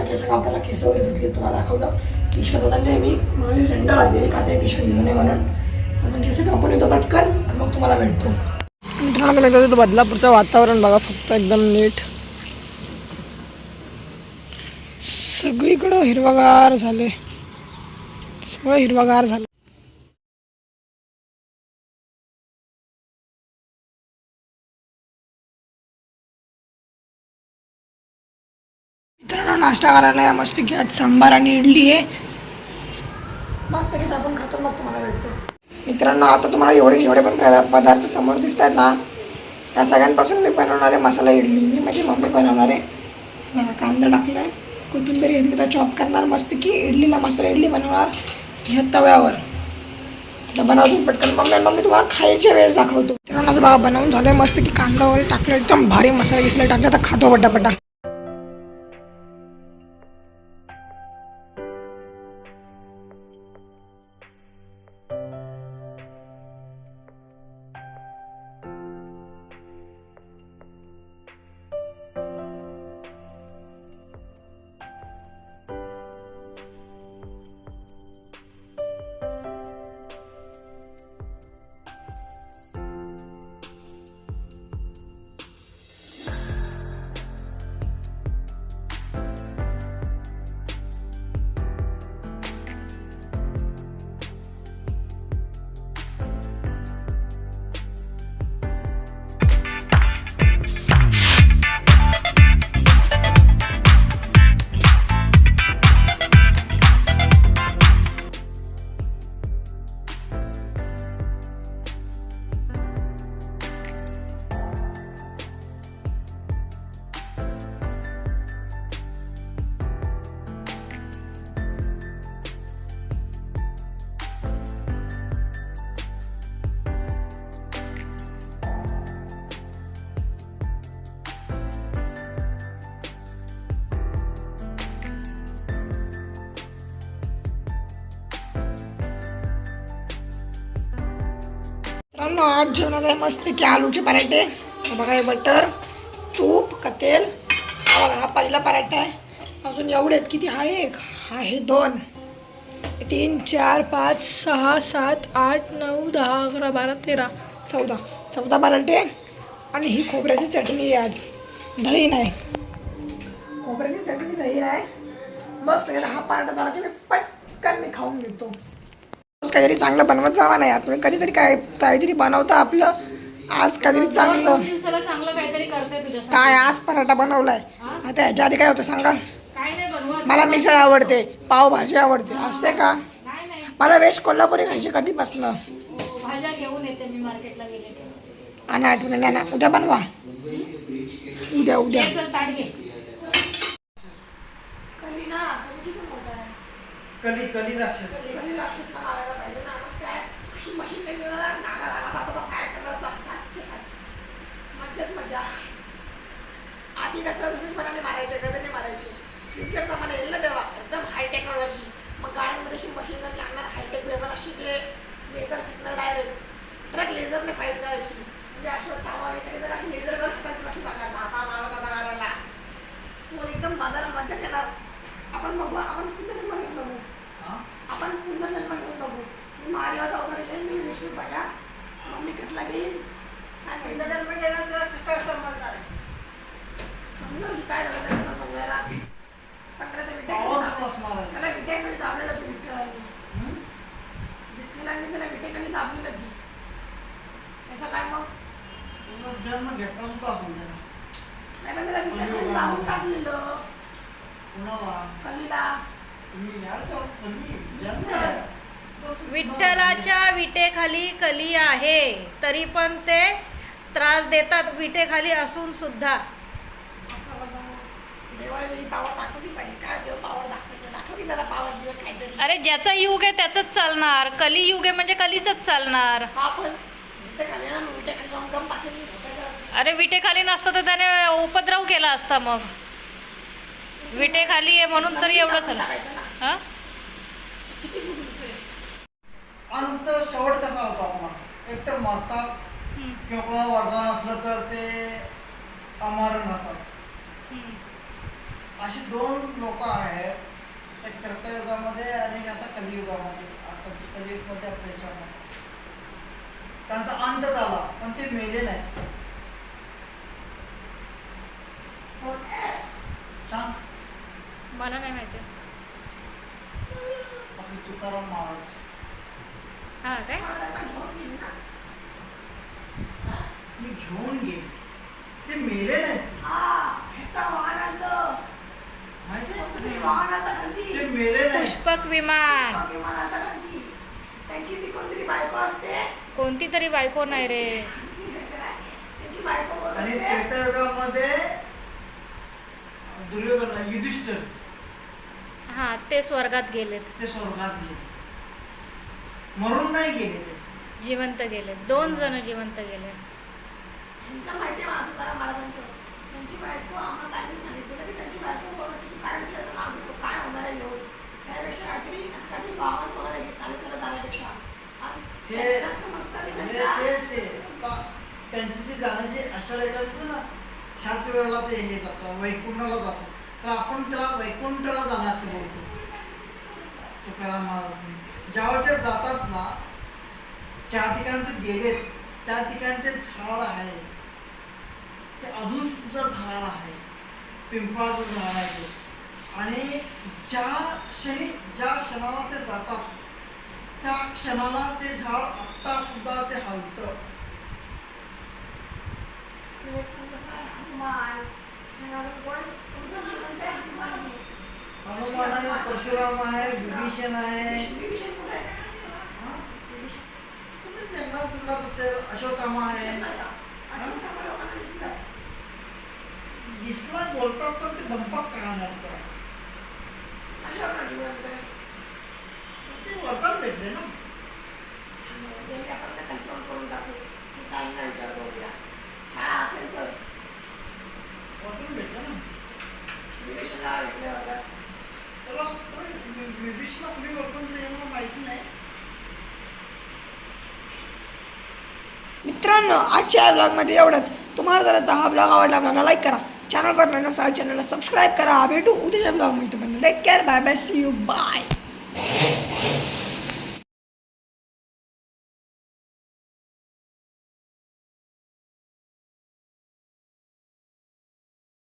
केस कापायला केस वगैरे धुतले, तुम्हाला दाखवलं. टी शर्ट बदलले मी, माझी सेंटर घातली का ते टी शर्ट घेऊन म्हणून. अजून केस कापून येतो पटकन, मग तुम्हाला भेटतो. मित्रांनो बदलापूरचं वातावरण बघा, फक्त एकदम नीट, सगळीकडं हिरवागार झाले, सगळं हिरवागार झालं. मित्रांनो नाश्ता करायला या मस्तपैकी आज सांबार आणि इडली आहे. मस्तपैकी आपण खातो, मग तुम्हाला भेटतो. मित्रांनो आता तुम्हाला जेवढे पण पदार्थ समोर दिसत आहेत ना, त्या सगळ्यांपासून मी बनवणार आहे मसाला इडली. मी माझी मम्मी बनवणार आहे. कांदा टाकला आहे, कोथिंबीर घेतली तर चॉप करणार, मस्तपैकी इडलीला मसाला इडली बनवणार ह्या तव्यावर. आता बनवतो पटकन. मम्मी तुम्हाला खायच्या वेळेस दाखवतो. मित्रांनो आता बघा बनवून झालं, मस्तपैकी कांदा वगैरे टाकलं, एकदम भारी मसाला गिसला टाकला. आता खातो पटापटा. मित्रांनो आज जेवणात आहे मस्तपैकी आलूचे पराठे. बघा हे बटर, तूप का तेल. हा पहिला पराठा आहे. अजून एवढे आहेत, किती हा एक, हा हे दोन, 3 4 5 6 7 8 9 10 11 12 13 14 पराठे. आणि ही खोबऱ्याची चटणी आहे आज, दही नाही. खोबऱ्याची चटणी दही नाही. मस्त हा पराठा झाला की मी पटकन मी खाऊन घेतो. काहीतरी चांगलं बनवत जावा नाही. आता तुम्ही कधीतरी काहीतरी बनवता आपलं. आज काहीतरी चांगलं काय, आज पराठा बनवलाय. आता ह्याच्या आधी काय होतं सांगा. मला मिसळ आवडते, पावभाजी आवडते, असते का. मला वेज कोल्हापुरी खायची कधीपासून. आणि आठवण ना, उद्या बनवा, उद्या कली राक्षस अशी मशीन मजा. आधी कसं धनुष्यबाणाने मारायचे, गजाने मारायचे. फ्युचर जमाना येईल ना तेव्हा एकदम हाय टेक्नॉलॉजी. मग गाड्यांमध्ये अशी मशीन गन लागणार, हायटेक वेपन, अशी जे लेझर फिरणार डायरेक्ट ट्रक लेझरने फाईट करायची. म्हणजे अशी थांबायचं तर अशी लेझर गन हातात अशी सांगणार आता मारायला. मग एकदम माझा मजाच येणार. आपण बघू, आपण पुन्हा जन्म घेऊन बघू, आपण पुन्हा जन्म घेऊन बघू. मी महादेवाचा अवतार येईल, मी विष्णू बघा, मम्मी कसला घेईल आणि पहिला जन्म गेला तर काय समजणार आहे. समजा की काय झालं त्यांना समजायला. पण त्याला विटेकडी दाबलेलं की विठ्ठलांनी त्याला विटेकडी दाबलेलं की त्याचा काय मग जन्म घेतला सुद्धा असं नाही. पण त्याला विटेकडी दाबून टाकलेलं कलीला. विठ्ठलाच्या विटेखाली कली आहे, तरी पण ते त्रास देतात विटेखाली असून सुद्धा. अरे ज्याचा युग आहे त्याचंच चालणार. कली युग आहे म्हणजे कलीचंच चालणार. अरे विटेखाली नसतं तर त्याने उपद्रव केला असता. मग विटेखाली आहे म्हणून तरी एवढं चला. हा अंत शेवट कसा होतो आपला. एकतर मरतात किंवा कोणाला वरदान असलं तर ते अमरण राहतात. अशी दोन लोक आहेत, एक त्रेतायुगामध्ये आणि एक आता कलियुगामध्ये. आता कलियुगमध्ये आपल्या याच्यामध्ये त्यांचा अंत झाला, पण ते मेले नाहीत. सांग. मला नाही माहिती. आपले तुकाराम महाराज हा काय? त्यांनी घेऊन गेले, ते मेले नाहीत. माहिती ते मेले नाही. पुष्पक विमान. त्यांची ती कोणतरी बायको असते, कोणती तरी बायको नाही रे. त्यांची बायको आणि त्रेतायुगामध्ये दुर्योधन युधिष्ठिर हा ते स्वर्गात गेलेत, ते स्वर्गात गेले, मरून नाही गेले ते. जिवंत गेलेत. 2 जण जिवंत गेले. त्यांचं माहिती आहे तुकाराम महाराजांचं. त्यांची बायको आम्हाला ताईंनी सांगितलं की त्यांची बायको कोण असते, तू काय त्याचं नाव घेतो, काय होणार आहे येऊन त्यापेक्षा काहीतरी असं काहीतरी वाहन वगैरे घे, चालत चालत जाण्यापेक्षा. हे समजतं की आता त्यांची जी जाण्याची आषाढ एकादशी ना, ह्याच वेळेला ते हे जातं, वैकुंठाला जातो. तर आपण त्याला वैकुंठाला जाणं असं बोलतो तुकाराम महाराजांनी. ज्यावेळी ते जातात ना, ज्या ठिकाणी ते गेलेत त्या ठिकाणी ते झाड आहे, ते अजून सुद्धा झाड आहे, पिंपळाचं झाड आहे ते. आणि ज्या क्षणाला ते जातात त्या क्षणाला ते झाड आत्ता सुद्धा ते हलतं. हनुमान आहे, परशुराम आहे, विभीषण आहे, जंगलात बिंगलात असेल, अश्वत्थामा आहे. दिसला बोलतात पण ते भंपक कहा नाही ते वरदान भेटले ना. शाळा असेल तर वरदान भेटलं ना विवेचनाला भेटले होतं. त्याला विभीषणला कुणी वरदान दिलं हे मला माहिती नाही. मित्रांनो, आजच्या ब्लॉगमध्ये एवढंच. तुम्हाला जर हा ब्लॉग आवडला, ब्लॉगला लाईक करा, चॅनलवर नसाल चॅनलला सबस्क्राईब करा. भेटू उद्याच्या ब्लॉगमध्ये. तुम्हाला take care, bye bye, see you, bye.